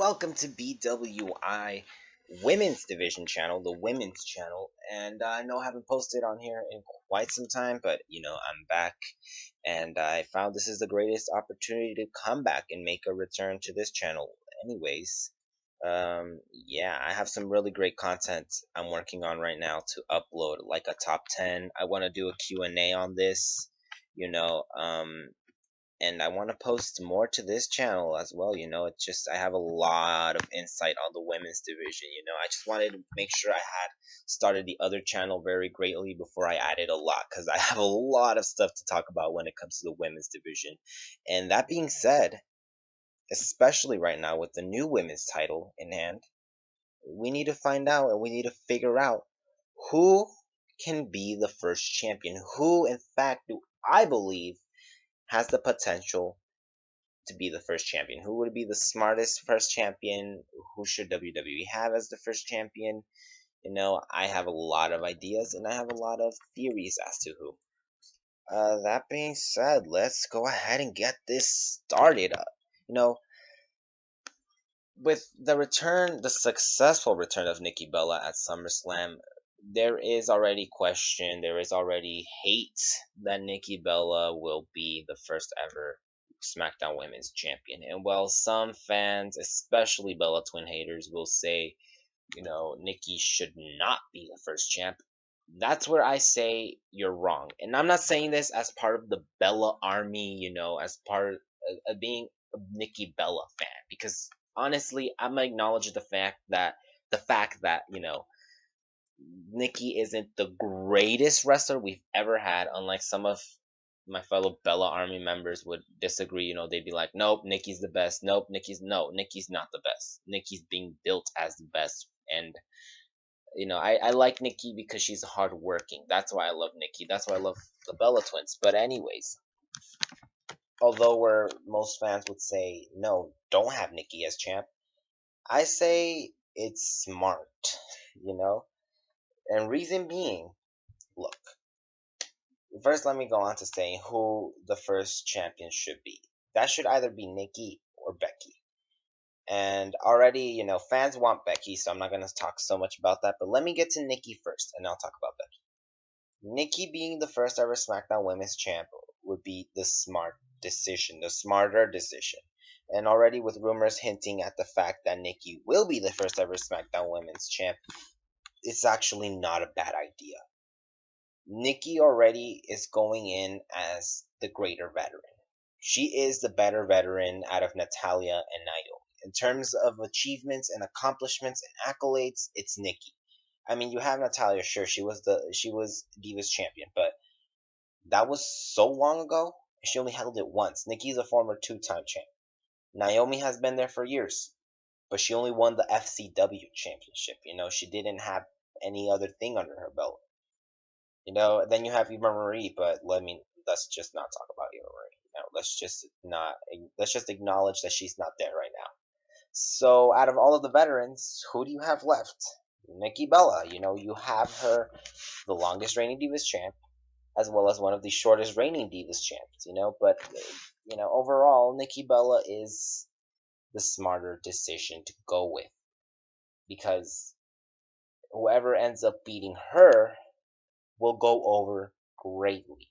welcome to BWI Women's Division channel, the Women's channel. And I know I haven't posted on here in quite some time, but I'm back, and I found this is the greatest opportunity to come back and make a return to this channel. Anyways, yeah, I have some really great content I'm working on right now to upload, like a top 10. I want to do a Q&A on this, you know, um, and I want to post more to this channel as well. It's just I have a lot of insight on the women's division. I just wanted to make sure I had started the other channel very greatly before I added a lot, because I have a lot of stuff to talk about when it comes to the women's division. And that being said, especially right now with the new women's title in hand, we need to find out and we need to figure out who can be the first champion. Who, in fact, do I believe has the potential to be the first champion? Who would be the smartest first champion? Who should WWE have as the first champion? I have a lot of ideas and I have a lot of theories as to who. That being said, let's go ahead and get this started. You know, with the successful return of Nikki Bella at SummerSlam, there is already question, there is already hate that Nikki Bella will be the first ever SmackDown Women's Champion. And while some fans, especially Bella Twin haters, will say, Nikki should not be the first champ, that's where I say you're wrong. And I'm not saying this as part of the Bella army, as part of being a Nikki Bella fan, because honestly, I'm gonna acknowledge the fact that Nikki isn't the greatest wrestler we've ever had. Unlike some of my fellow Bella Army members would disagree. They'd be like, "Nope, Nikki's the best. Nope, Nikki's not the best. Nikki's being built as the best." And I like Nikki because she's hardworking. That's why I love Nikki. That's why I love the Bella Twins. But anyways, although where most fans would say no, don't have Nikki as champ, I say it's smart. You know, and reason being, look. First, let me go on to saying who the first champion should be. That should either be Nikki or Becky. And already, fans want Becky, so I'm not going to talk so much about that. But let me get to Nikki first, and I'll talk about Becky. Nikki being the first ever SmackDown Women's Champ would be the smart decision, the smarter decision. And already with rumors hinting at the fact that Nikki will be the first ever SmackDown Women's Champ, it's actually not a bad idea. Nikki already is going in as the greater veteran. She is the better veteran out of Natalya and Naomi. In terms of achievements and accomplishments and accolades, it's Nikki. I mean, you have Natalya, sure, she was Divas champion, but that was so long ago. She only held it once. Nikki's a former two-time champ. Naomi has been there for years, but she only won the FCW championship. She didn't have any other thing under her belt. Then you have Eva Marie, but let's just not talk about Eva Marie. Let's just acknowledge that she's not there right now. So out of all of the veterans, who do you have left? Nikki Bella. You have her, the longest reigning Divas champ, as well as one of the shortest reigning Divas champs. But overall, Nikki Bella is the smarter decision to go with, because whoever ends up beating her will go over greatly.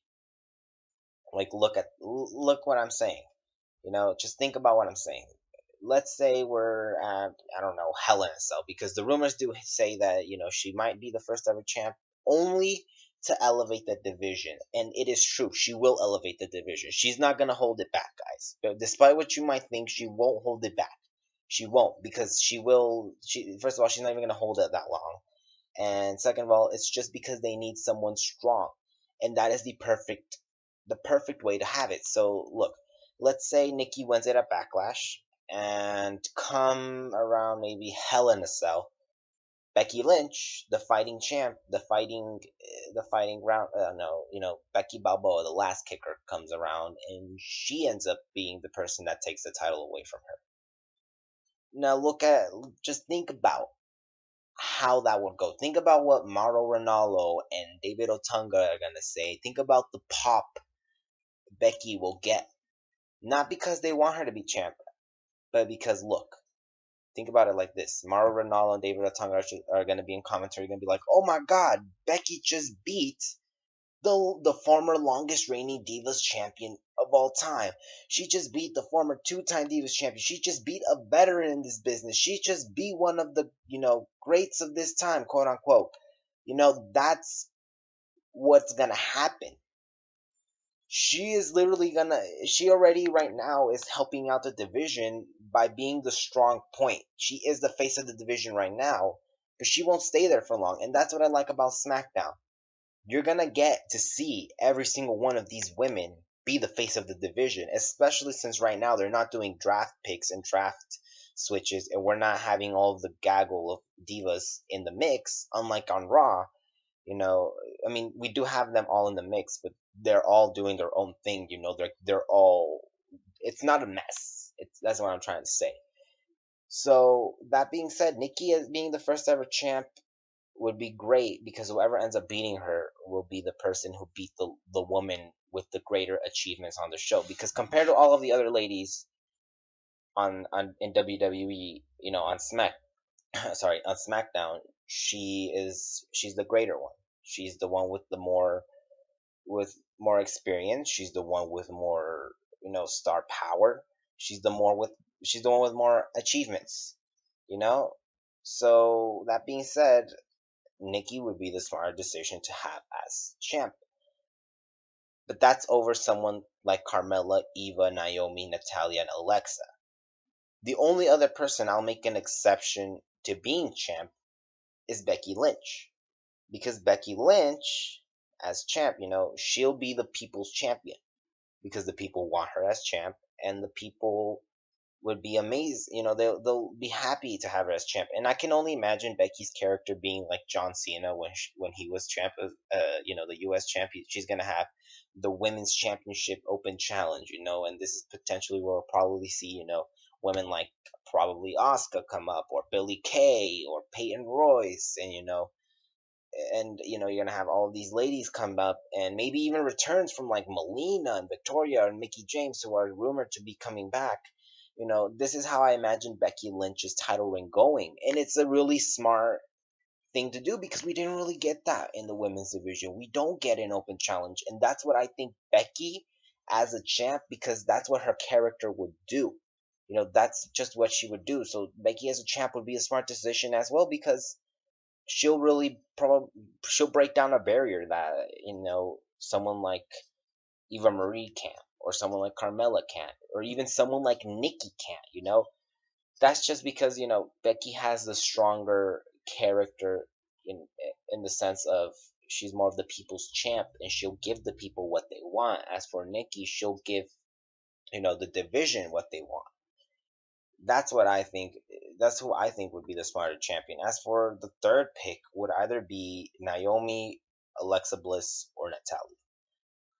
Like, look what I'm saying. Just think about what I'm saying. Let's say we're at, I don't know, Hell in a Cell, because the rumors do say that she might be the first ever champ, only to elevate the division. And it is true, she will elevate the division. She's not gonna hold it back, guys. But despite what you might think, she won't hold it back. She won't, because first of all, she's not even gonna hold it that long. And second of all, it's just because they need someone strong. And that is the perfect way to have it. So look, let's say Nikki wins it at Backlash, and come around maybe Hell in a Cell, Becky Lynch, the fighting champ, the fighting round, no, Becky Balboa, the last kicker, comes around, and she ends up being the person that takes the title away from her. Now just think about how that would go. Think about what Mauro Ranallo and David Otunga are gonna say. Think about the pop Becky will get. Not because they want her to be champ, but because look, Think about it like this: Mauro Ranallo and David Otunga are going to be in commentary, going to be like, "Oh my God, Becky just beat the former longest reigning Divas champion of all time. She just beat the former two-time Divas champion. She just beat a veteran in this business. She just beat one of the greats of this time, quote unquote." That's what's gonna happen. She is literally gonna. She already right now is helping out the division by being the strong point. She is the face of the division right now, but she won't stay there for long, and that's what I like about SmackDown. You're gonna get to see every single one of these women be the face of the division, especially since right now they're not doing draft picks and draft switches, and we're not having all of the gaggle of divas in the mix, unlike on Raw. You know, I mean, we do have them all in the mix, but they're all doing their own thing. They're all. It's not a mess. That's what I'm trying to say. So that being said, Nikki as being the first ever champ would be great because whoever ends up beating her will be the person who beat the woman with the greater achievements on the show. Because compared to all of the other ladies on in WWE, on sorry, on SmackDown, she's the greater one. She's the one with more experience. She's the one with more star power. She's the more with she's the one with more achievements. You know. So that being said, Nikki would be the smarter decision to have as champ. But that's over someone like Carmella, Eva, Naomi, Natalia, and Alexa. The only other person I'll make an exception to being champ is Becky Lynch. Because Becky Lynch, as champ, she'll be the people's champion. Because the people want her as champ, and the people would be amazed. They'll be happy to have her as champ. And I can only imagine Becky's character being like John Cena when he was champ of the U.S. champion. She's gonna have the women's championship open challenge, and this is potentially where we'll probably see women like probably Asuka come up, or Billie Kay, or Peyton Royce, and you're gonna have all of these ladies come up, and maybe even returns from like Melina and Victoria and Mickey James, who are rumored to be coming back. This is how I imagine Becky Lynch's title reign going, and it's a really smart thing to do because we didn't really get that in the women's division. We don't get an open challenge, and that's what I think Becky as a champ, because that's what her character would do. That's just what she would do. So Becky as a champ would be a smart decision as well, because she'll really probably she'll break down a barrier that someone like Eva Marie can't, or someone like Carmella can't, or even someone like Nikki can't. That's just because Becky has the stronger character in in the sense of she's more of the people's champ, and she'll give the people what they want. As for Nikki, she'll give the division what they want. That's what I think. That's who I think would be the smarter champion. As for the third pick, would either be Naomi, Alexa Bliss, or Natalia.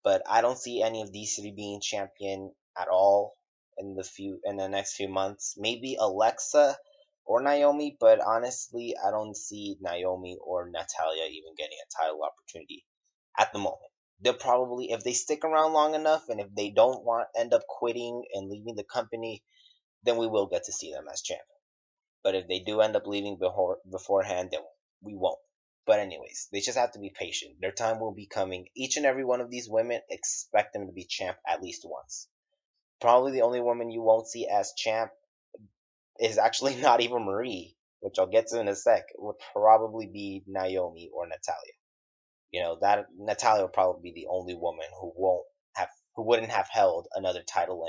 But I don't see any of these three being champion at all in the next few months. Maybe Alexa or Naomi, but honestly, I don't see Naomi or Natalia even getting a title opportunity at the moment. They'll probably, if they stick around long enough, and if they don't want end up quitting and leaving the company, then we will get to see them as champion. But if they do end up leaving beforehand, then we won't. But anyways, they just have to be patient. Their time will be coming. Each and every one of these women, expect them to be champ at least once. Probably the only woman you won't see as champ is actually not even Marie, which I'll get to in a sec. It would probably be Naomi or Natalia. That Natalia would probably be the only woman who wouldn't have held another title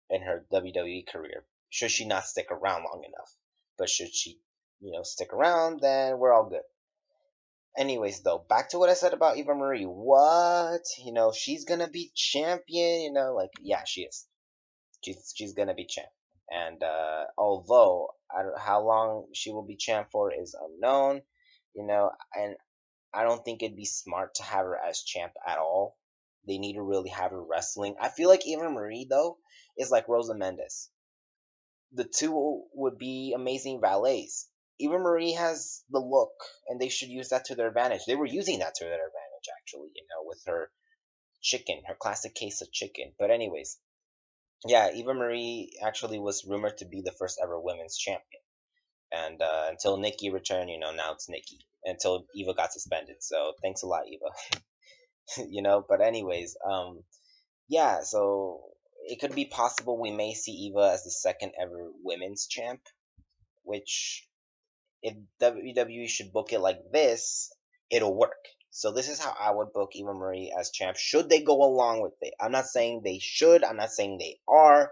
in her WWE career, should she not stick around long enough. But should she, stick around, then we're all good. Anyways, though, back to what I said about Eva Marie. What? She's gonna be champion. Like, yeah, she is. She's gonna be champ. And although I don't, how long she will be champ for is unknown. And I don't think it'd be smart to have her as champ at all. They need to really have her wrestling. I feel like Eva Marie though is like Rosa Mendes. The two would be amazing valets. Eva Marie has the look, and they should use that to their advantage. They were using that to their advantage, actually, with her chicken, her classic case of chicken. But anyways, Yeah, Eva Marie actually was rumored to be the first ever women's champion. And until Nikki returned, now it's Nikki. Until Eva got suspended. So thanks a lot, Eva. But anyways, yeah. So it could be possible we may see Eva as the second ever women's champ, which if WWE should book it like this, it'll work. So this is how I would book Eva Marie as champ. Should they go along with it? I'm not saying they should. I'm not saying they are.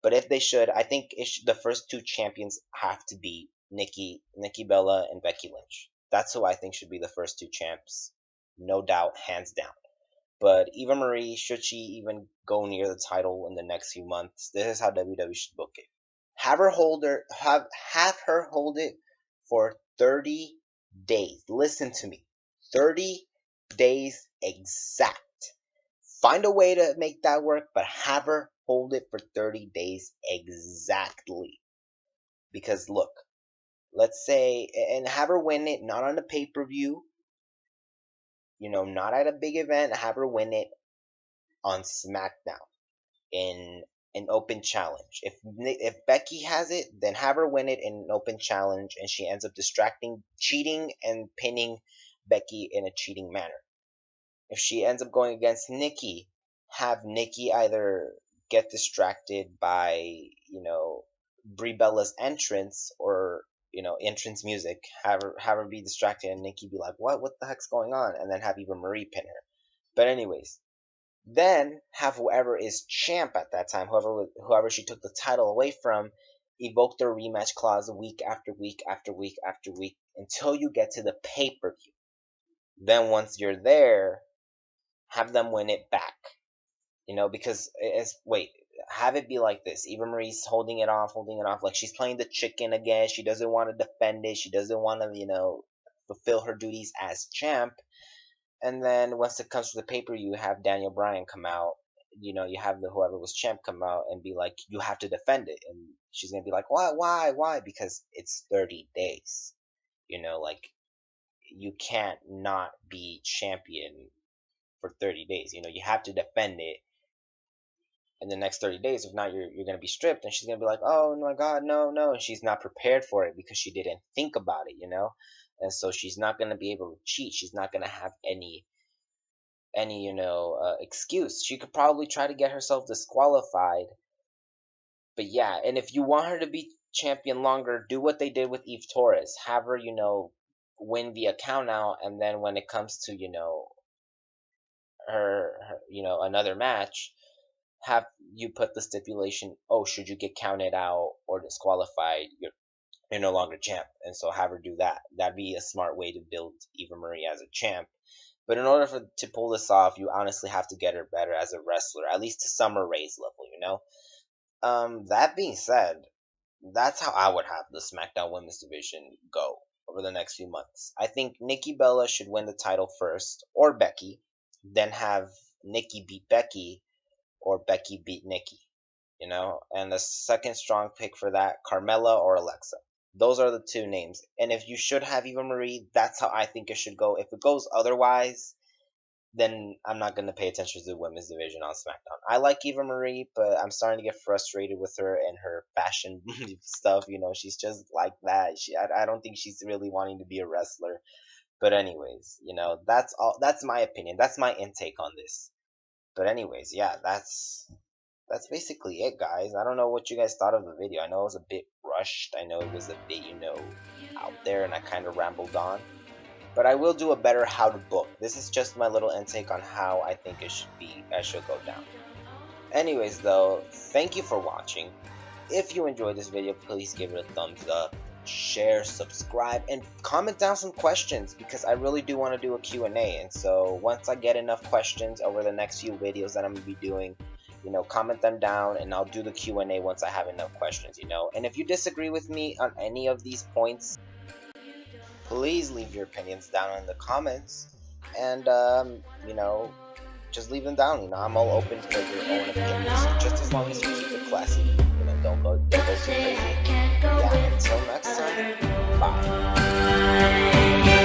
But if they should, I think the first two champions have to be Nikki Bella, and Becky Lynch. That's who I think should be the first two champs, no doubt, hands down. But Eva Marie, should she even go near the title in the next few months, this is how WWE should book it. Have her hold it for 30 days. Listen to me. 30 days exact. Find a way to make that work, but have her hold it for 30 days exactly. Because look, let's say, and have her win it not on a pay-per-view, not at a big event, have her win it on SmackDown in an open challenge. If Becky has it, then have her win it in an open challenge, and she ends up cheating, and pinning Becky in a cheating manner. If she ends up going against Nikki, have Nikki either get distracted by Brie Bella's entrance, or entrance music. Have her be distracted, and Nikki be like, "What the heck's going on?" And then have Eva Marie pin her. But anyways, then have whoever is champ at that time, whoever she took the title away from, evoke their rematch clause week after week after week after week until you get to the pay-per-view. Then once you're there, have them win it back. Because have it be like this. Eva Marie's holding it off, like she's playing the chicken again. She doesn't want to defend it. She doesn't want to, fulfill her duties as champ. And then once it comes to the paper, you have Daniel Bryan come out. You have whoever was champ come out and be like, you have to defend it. And she's going to be like, why? Because it's 30 days. Like, you can't not be champion for 30 days. You have to defend it in the next 30 days. If not, you're going to be stripped. And she's going to be like, oh my God, no. And she's not prepared for it because she didn't think about it, And so she's not going to be able to cheat. She's not going to have any excuse. She could probably try to get herself disqualified. But yeah, and if you want her to be champion longer, do what they did with Eve Torres. Have her, win via count out, and then when it comes to, her another match, have you put the stipulation, oh, should you get counted out or disqualified, you're no longer champ. And so have her do that. That'd be a smart way to build Eva Marie as a champ. But in order to pull this off, you honestly have to get her better as a wrestler, at least to Summer Rae's level. That being said, that's how I would have the SmackDown Women's Division go over the next few months. I think Nikki Bella should win the title first, or Becky, then have Nikki beat Becky, or Becky beat Nikki. And the second strong pick for that, Carmella or Alexa. Those are the two names. And if you should have Eva Marie, that's how I think it should go. If it goes otherwise, then I'm not going to pay attention to the women's division on SmackDown. I like Eva Marie, but I'm starting to get frustrated with her and her fashion stuff. She's just like that. I don't think she's really wanting to be a wrestler. But anyways, that's all. That's my opinion. That's my intake on this. But anyways, yeah, that's basically it, guys. I don't know what you guys thought of the video. I know it was a bit rushed. I know it was a bit, out there, and I kind of rambled on. But I will do a better how to book. This is just my little intake on how I think it should go down. Anyways, though, thank you for watching. If you enjoyed this video, please give it a thumbs up, share, subscribe, and comment down some questions, because I really do want to do a Q&A. And so once I get enough questions over the next few videos that I'm going to be doing, comment them down, and I'll do the Q&A once I have enough questions, And if you disagree with me on any of these points, please leave your opinions down in the comments, and just leave them down. I'm all open for your own opinions, just as long as you keep it classy. Don't go too crazy. Yeah, until next time, bye.